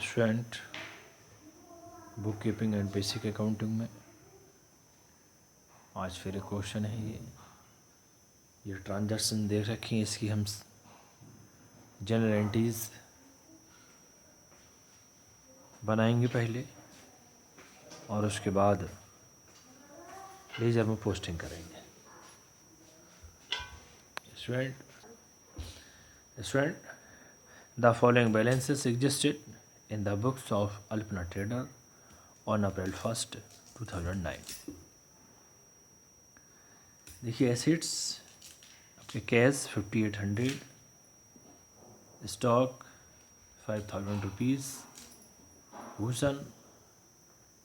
Student book keeping and basic accounting में आज फिर एक क्वेश्चन है। ये ट्रांजैक्शन देख रखी हैं, इसकी हम जनरल एंट्रीज बनाएंगे पहले और उसके बाद लेजर में पोस्टिंग करेंगे। Student the following balances existed in the books of Alpna Trader on April 1st, 2009। देखिए एसेट्स आपके cash 5800, stock 5000 rupees, Bhushan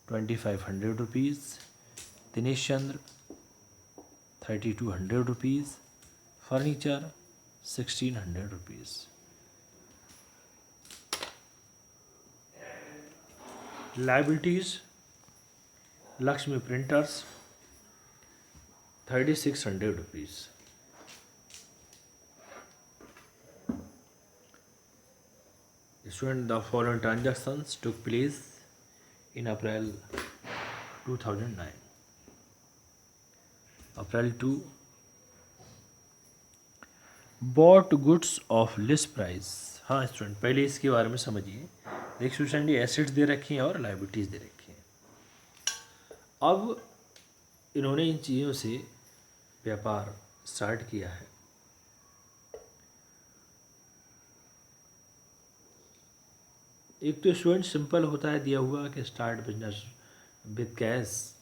2500 rupees, Dinesh Chandra 3200 rupees, furniture 1600 rupees. Liabilities Lakshmi printers 3600 rupees. Student the following transactions took place in April 2009। April 2 bot goods of list price. हाँ student पहले इसके बारे में समझिए। एक student ये एसेट्स दे रखी हैं और लाइबिलिटीज़ दे रखी हैं। अब इन्होंने इन चीज़ों से व्यापार स्टार्ट किया है। एक तो स्टूडेंट सिंपल होता है दिया हुआ कि start business with cash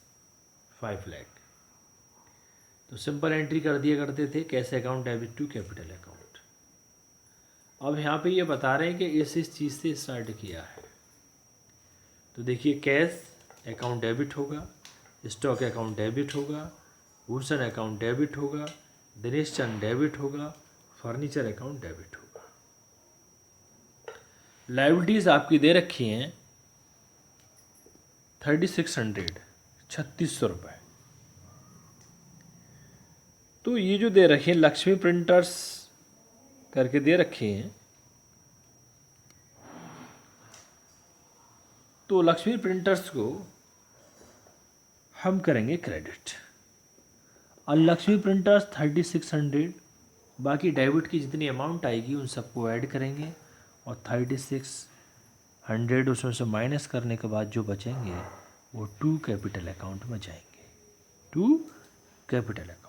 5 lakh, तो सिंपल एंट्री कर दिया करते थे cash account debit to capital account. अब यहाँ पे ये बता रहे हैं कि इस चीज़ से स्टार्ट किया है। तो देखिए कैश अकाउंट डेबिट होगा, स्टॉक अकाउंट डेबिट होगा, भूषण अकाउंट डेबिट होगा, दिनेश चंद डेबिट होगा, फर्नीचर अकाउंट डेबिट होगा। लाइबिलिटीज़ आपकी दे रखी हैं 3600, 3600 रुपये। तो ये जो दे रखे हैं लक्ष्मी प्रिंटर्स करके दे रखे हैं, तो लक्ष्मी प्रिंटर्स को हम करेंगे क्रेडिट। और लक्ष्मी प्रिंटर्स 3600, बाकी डेबिट की जितनी अमाउंट आएगी उन सबको ऐड करेंगे और 3600 उसमें से माइनस करने के बाद जो बचेंगे वो टू कैपिटल अकाउंट में जाएंगे। To capital account.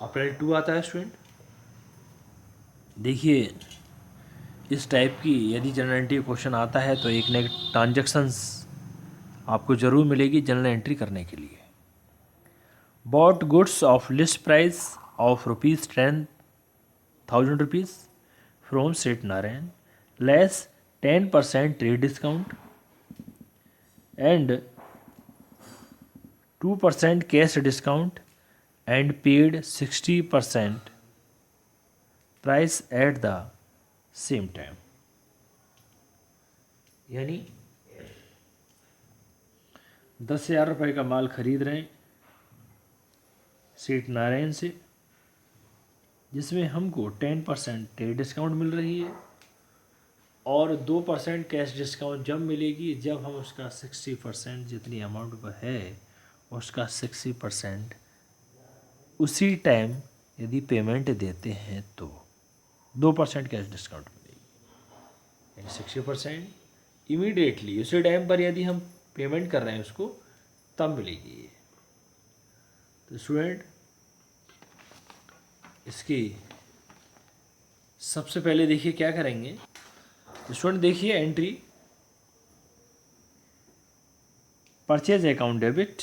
अप्रैल 2 आता है स्टूडेंट। देखिए इस टाइप की यदि जनरल एंट्री क्वेश्चन आता है तो एक न ट्रांजैक्शंस आपको ज़रूर मिलेगी जनरल एंट्री करने के लिए। Bought goods of list price of ₹10,000 from Seth Narayan less 10% trade discount and 2% cash discount and paid 60% price at the same time। यानी 10,000 रुपये का माल खरीद रहे हैं सेठ नारायण से, जिसमें हमको 10% ट्रेड डिस्काउंट मिल रही है और 2% कैश डिस्काउंट जब मिलेगी जब हम उसका 60% जितनी अमाउंट पर है उसका 60% उसी टाइम यदि पेमेंट देते हैं तो 2% कैश डिस्काउंट मिलेगी। यानी 60% इमीडिएटली उसी टाइम पर यदि हम पेमेंट कर रहे हैं उसको तब मिलेगी ये। तो स्टूडेंट इसकी सबसे पहले देखिए क्या करेंगे। स्टूडेंट देखिए entry purchase account debit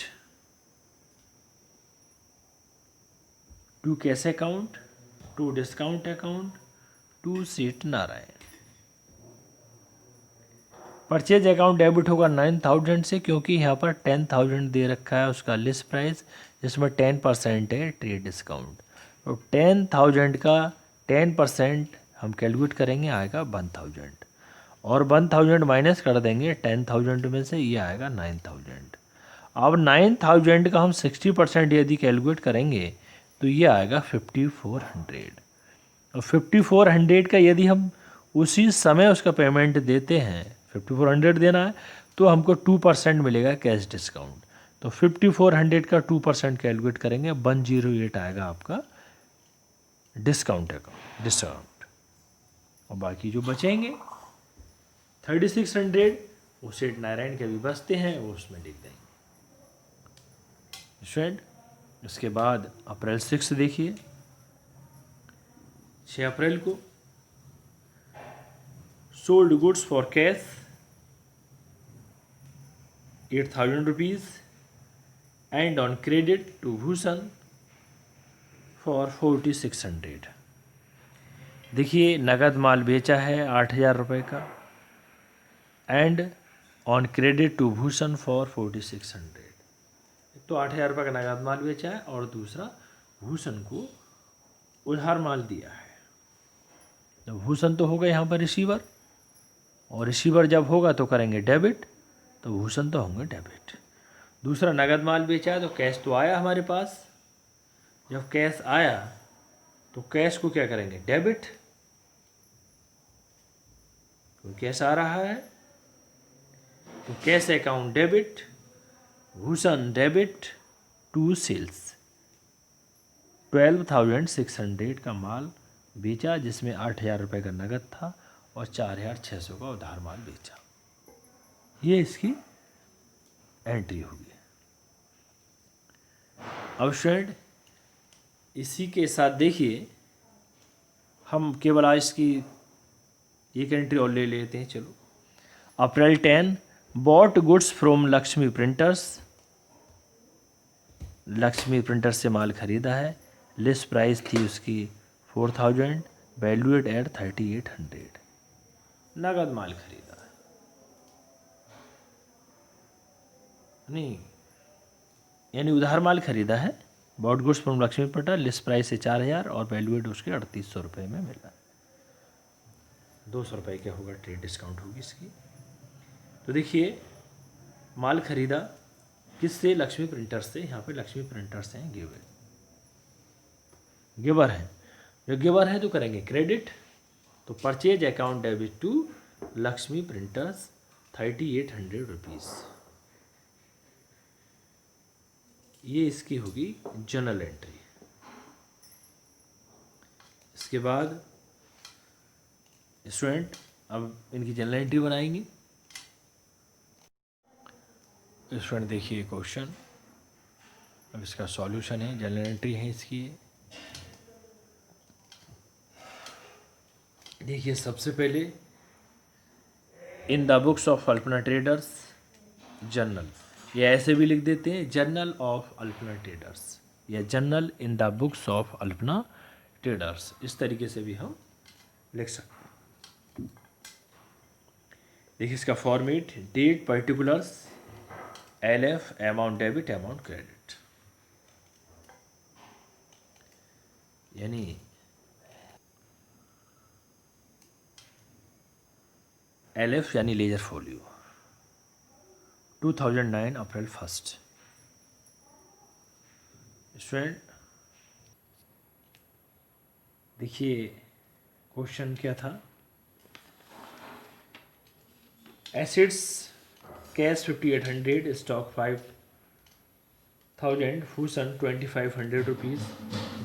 to cash account to discount account to Seth Narayan. Purchase account debit होगा 9,000 से, क्योंकि यहाँ पर 10,000 दे रखा है उसका लिस्ट प्राइस, जिसमें 10% है ट्रेड डिस्काउंट। तो 10,000 का 10% हम कैलकुलेट करेंगे आएगा 1,000 और 1,000 माइनस कर देंगे 10,000 में से, ये आएगा 9,000। अब 9,000 का हम 60% यदि कैलकुलेट करेंगे तो ये आएगा 5,400। और 5400 का यदि हम उसी समय उसका पेमेंट देते हैं, 5400 देना है तो हमको 2% मिलेगा कैश डिस्काउंट। तो 5400 का 2% कैलकुलेट करेंगे, 108 आएगा आपका डिस्काउंट। और बाकी जो बचेंगे 3600 वो सेठ नारायण के भी बचते हैं, वो उसमें लिख देंगे स्टूडेंट। उसके बाद अप्रैल 6 देखिए, 6 अप्रैल को sold goods for cash 8000 rupees and on credit to Bhushan for 4600। देखिए नगद माल बेचा है 8000 रुपये का and on credit to Bhushan for 4600। तो 8000 रुपये का नगद माल बेचा है और दूसरा भूषण को उधार माल दिया है। तो भूषण तो होगा यहाँ पर रिसीवर, और रिसीवर जब होगा तो करेंगे डेबिट, तो भूषण तो होंगे डेबिट। दूसरा नगद माल बेचा है तो कैश तो आया हमारे पास, जब कैश आया तो कैश को क्या करेंगे डेबिट, तो कैश आ रहा है तो cash account debit, Bhushan debit to sales. 12,600 का माल बेचा जिसमें 8000 रुपये का नगद था और 4600 का उधार माल बेचा। ये इसकी एंट्री होगी। अब स्टूडेंट इसी के साथ देखिए हम केवल आज इसकी एक एंट्री और ले लेते हैं। चलो, अप्रैल 10 bought goods from Lakshmi printers, Lakshmi printers से माल खरीदा है, लिस्ट प्राइस थी उसकी 4000, वैल्यूड एट 3800। नगद माल खरीदा है, नहीं यानी उधार माल खरीदा है। Bought goods from Lakshmi printer, list price से 4000 और वैल्यूड उसके 3800 रुपये में मिला। 200 रुपये क्या होगा ट्रेड डिस्काउंट होगी इसकी। तो देखिए माल खरीदा किससे, लक्ष्मी प्रिंटर्स से। यहाँ पे लक्ष्मी प्रिंटर्स हैं गिवर हैं, जो गिवर है तो करेंगे क्रेडिट, तो purchase account debit to Lakshmi printers 3800 rupees. ये इसकी होगी जनरल एंट्री। इसके बाद स्टूडेंट अब इनकी जनरल एंट्री बनाएंगे। स्टूडेंट देखिए क्वेश्चन, अब इसका सॉल्यूशन है, जनरल एंट्री है इसकी। देखिए सबसे पहले in the books of Alpana traders journal, या ऐसे भी लिख देते हैं जर्नल ऑफ अल्पना ट्रेडर्स या journal in the books of Alpana traders, इस तरीके से भी हम लिख सकते हैं। देखिए इसका format, date particulars LF amount debit amount credit, यानी LF यानी लेजर फोलियो 2009 अप्रैल 1। स्टूडेंट देखिए क्वेश्चन क्या था, assets cash 5800, stock 5000, Bhushan 2500 rupees,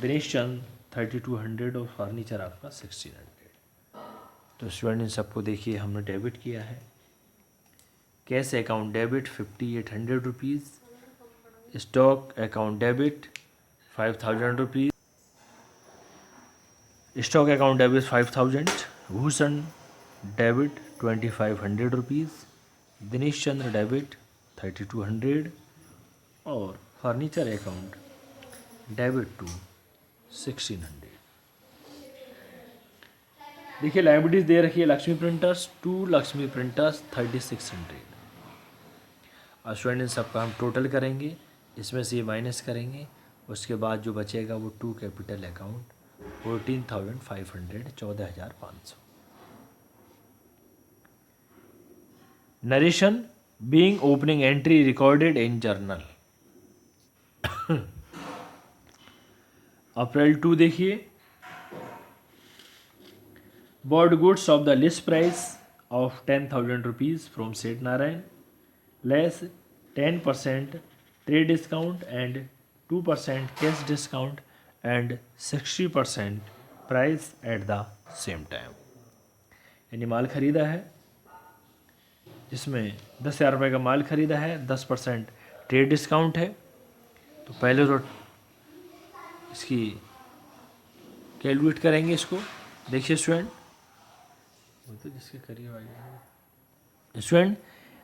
Dinesh Chand 3200 और फर्नीचर आपका 1600। तो स्टूडेंट इन सबको देखिए हमने डेबिट किया है। Cash account debit 5800 rupees, stock account debit 5000 rupees, stock account debit 5000, Bhushan debit 2500 rupees, Dinesh Chandra debit 3200 और फर्नीचर अकाउंट डेबिट टू 1600। देखिए लाइबिलिटीज दे रखी है Lakshmi printers to Lakshmi printers 3600। और स्टूडेंट इन सबका हम टोटल करेंगे, इसमें से ये माइनस करेंगे, उसके बाद जो बचेगा वो to capital account 14,500 14,500। Narration being opening entry recorded in journal. April 2 देखिए, bought goods of the list price of 10,000 rupees from Seth Narayan, less 10% trade discount and 2% cash discount and 60% price at the same time। यानी माल खरीदा है जिसमें 10,000 रुपये का माल खरीदा है, 10% trade discount है। तो पहले तो इसकी कैलकुलेट करेंगे इसको। देखिए स्टूडेंट, तो जिसके करिए भाई स्टूडेंट,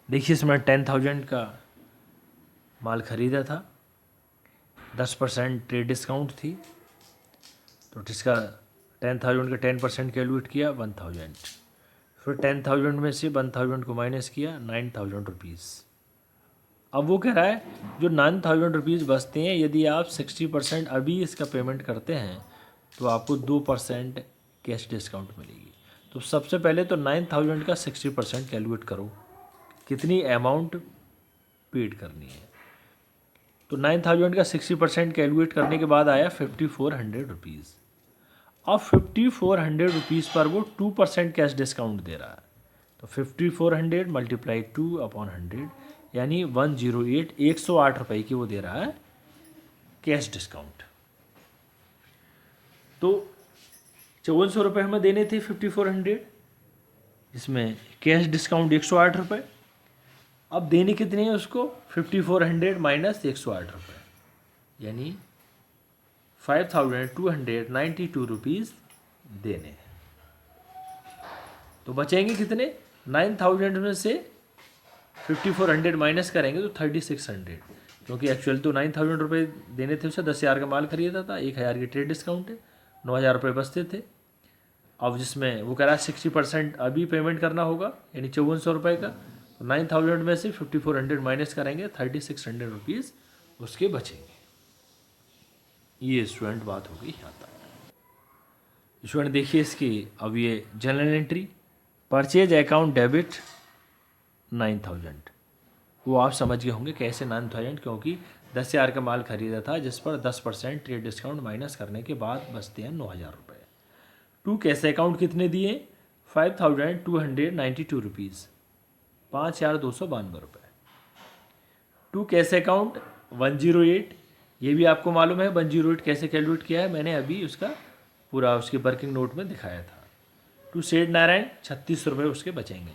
देखिए इसमें 10,000 का माल खरीदा था, 10% ट्रेड डिस्काउंट थी, तो जिसका 10,000 का 10% कैलकुलेट किया 1,000, फिर 10,000 में से 1,000 को माइनस किया 9,000 रुपीज़। अब वो कह रहा है जो 9,000 रुपीज़ बचते हैं, यदि आप 60% अभी इसका पेमेंट करते हैं तो आपको 2% कैश डिस्काउंट मिलेगी। तो सबसे पहले तो 9,000 का 60% कैलकुलेट करो, कितनी अमाउंट पेड करनी है। तो 9,000 का 60% कैलकुलेट करने के बाद आया 5,400 रुपीज़। अब 5,400 रुपीज़ पर वो 2% कैश डिस्काउंट दे रहा है, तो 5,400 मल्टीप्लाई 2/100 यानी 108, 108 रुपये की वो दे रहा है कैश डिस्काउंट। तो 5400 रुपये हमें देने थे 5,400, इसमें कैश डिस्काउंट 108 रुपये। अब देने कितने हैं उसको, 5,400 माइनस 108 रुपये यानी 5,292 रुपीज़ देने हैं। तो बचेंगे कितने, 9,000 में से 5,400 माइनस करेंगे तो 3,600, क्योंकि एक्चुअल तो 9,000 रुपये देने थे उसे, 10,000 का माल खरीदा था, 1,000 की ट्रेड डिस्काउंट है, 9,000 रुपये बचते थे। अब जिसमें वो कह रहा है 60% अभी पेमेंट करना होगा यानी 5,400 रुपये का, तो 9,000 में से 5,400 माइनस करेंगे 3,600 रुपीज़ उसके बचेंगे। ये स्टूडेंट बात हो गई यहाँ तक। स्टूडेंट देखिए इसकी अब ये general entry, purchase account debit 9,000, वो आप समझ गए होंगे कैसे 9,000, क्योंकि 10,000 का माल खरीदा था जिस पर 10% ट्रेड डिस्काउंट माइनस करने के बाद बचते हैं 9,000 रुपये। टू कैश अकाउंट कितने दिए, 5,292 रुपीज़, 5,292 रुपये। टू कैश अकाउंट 108, ये भी आपको मालूम है 108 कैसे कैलकुलेट किया है, मैंने अभी उसका पूरा उसके वर्किंग नोट में दिखाया था। टू सेठ नारायण 36 रुपये उसके बचेंगे,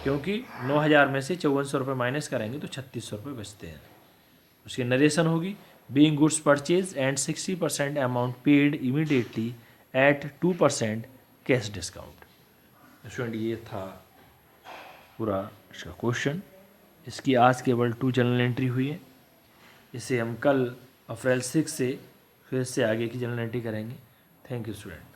क्योंकि 9,000 में से 5,400 रुपये माइनस करेंगे तो 3600 रुपये बचते हैं। उसकी नरेशन होगी, being goods purchase and 60% amount paid immediately eight 2% cash discount. Student ये था पूरा इसका क्वेश्चन। इसकी आज केवल 2 जनरल एंट्री हुई है, इसे हम कल अप्रैल 6 से फिर से आगे की जनरल एंट्री करेंगे। Thank you student.